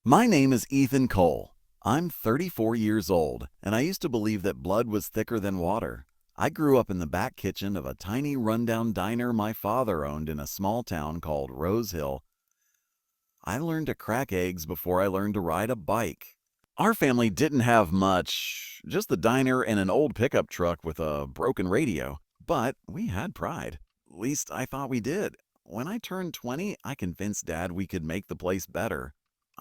My name is Ethan Cole. I'm 34 years old, and I used to believe that blood was thicker than water. I grew up in the back kitchen of a tiny rundown diner my father owned in a small town called Rose Hill. I learned to crack eggs before I learned to ride a bike. Our family didn't have much, just the diner and an old pickup truck with a broken radio. But we had pride. At least I thought we did. When I turned 20, I convinced Dad we could make the place better.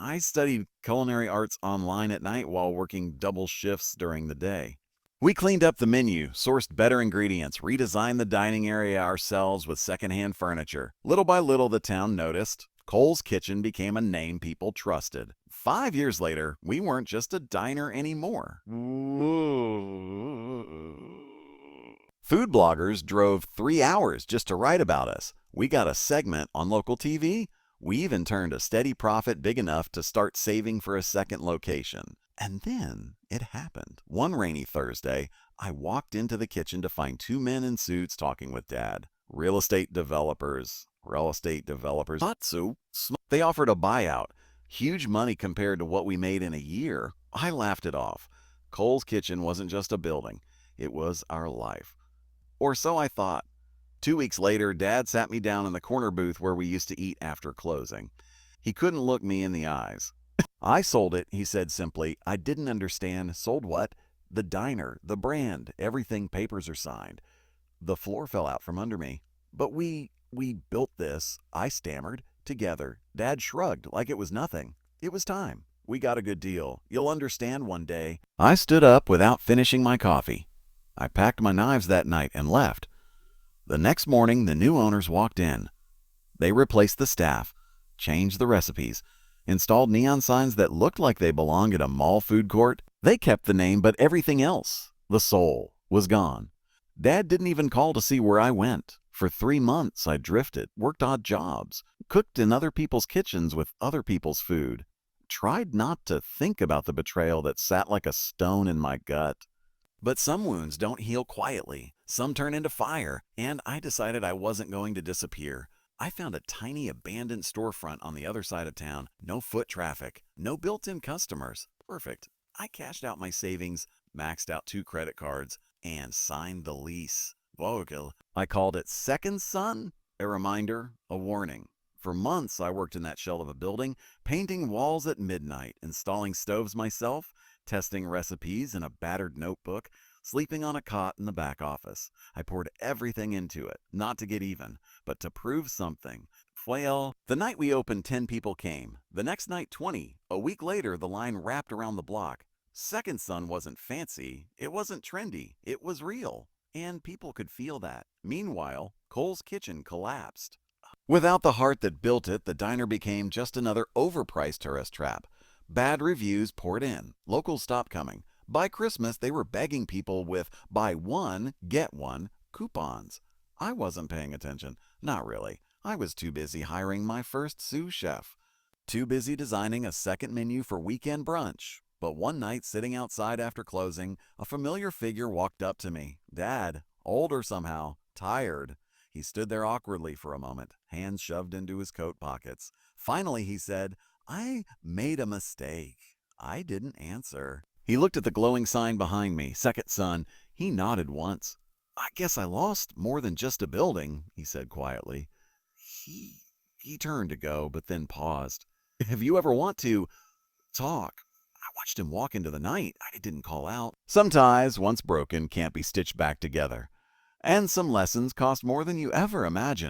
I studied culinary arts online at night while working double shifts during the day. We cleaned up the menu, sourced better ingredients, redesigned the dining area ourselves with secondhand furniture. Little by little, the town noticed. Cole's Kitchen became a name people trusted. 5 years later, we weren't just a diner anymore. Food bloggers drove 3 hours just to write about us. We got a segment on local TV. We even turned a steady profit big enough to start saving for a second location. And then it happened. One rainy Thursday, I walked into the kitchen to find two men in suits talking with Dad. Real estate developers. Not so. They offered a buyout. Huge money compared to what we made in a year. I laughed it off. Cole's Kitchen wasn't just a building. It was our life. Or so I thought. 2 weeks later, Dad sat me down in the corner booth where we used to eat after closing. He couldn't look me in the eyes. I sold it, he said simply. I didn't understand. Sold what? The diner, the brand, everything, papers are signed. The floor fell out from under me. But we built this, I stammered, together. Dad shrugged like it was nothing. It was time. We got a good deal. You'll understand one day. I stood up without finishing my coffee. I packed my knives that night and left. The next morning, the new owners walked in. They replaced the staff, changed the recipes, installed neon signs that looked like they belonged at a mall food court. They kept the name, but everything else, the soul, was gone. Dad didn't even call to see where I went. For 3 months, I drifted, worked odd jobs, cooked in other people's kitchens with other people's food. Tried not to think about the betrayal that sat like a stone in my gut. But some wounds don't heal quietly. Some turn into fire, and I decided I wasn't going to disappear. I found a tiny abandoned storefront on the other side of town. No foot traffic, no built-in customers. Perfect. I cashed out my savings, maxed out 2 credit cards, and signed the lease. Vogel. I called it Second Son, a reminder, a warning. For months, I worked in that shell of a building, painting walls at midnight, installing stoves myself, testing recipes in a battered notebook, sleeping on a cot in the back office. I poured everything into it, not to get even, but to prove something. Well, the night we opened, 10 people came. The next night, 20. A week later, the line wrapped around the block. Second Son wasn't fancy. It wasn't trendy. It was real. And people could feel that. Meanwhile, Cole's Kitchen collapsed. Without the heart that built it, the diner became just another overpriced tourist trap. Bad reviews poured in. Locals stopped coming. By Christmas, they were begging people with buy one, get one coupons. I wasn't paying attention. Not really. I was too busy hiring my first sous chef. Too busy designing a second menu for weekend brunch. But one night, sitting outside after closing, a familiar figure walked up to me. Dad, older somehow, tired. He stood there awkwardly for a moment, hands shoved into his coat pockets. Finally, he said, I made a mistake. I didn't answer. He looked at the glowing sign behind me, Second Son. He nodded once. I guess I lost more than just a building, he said quietly. He turned to go, but then paused. If you ever want to talk. I watched him walk into the night. I didn't call out. Some ties, once broken, can't be stitched back together. And some lessons cost more than you ever imagined.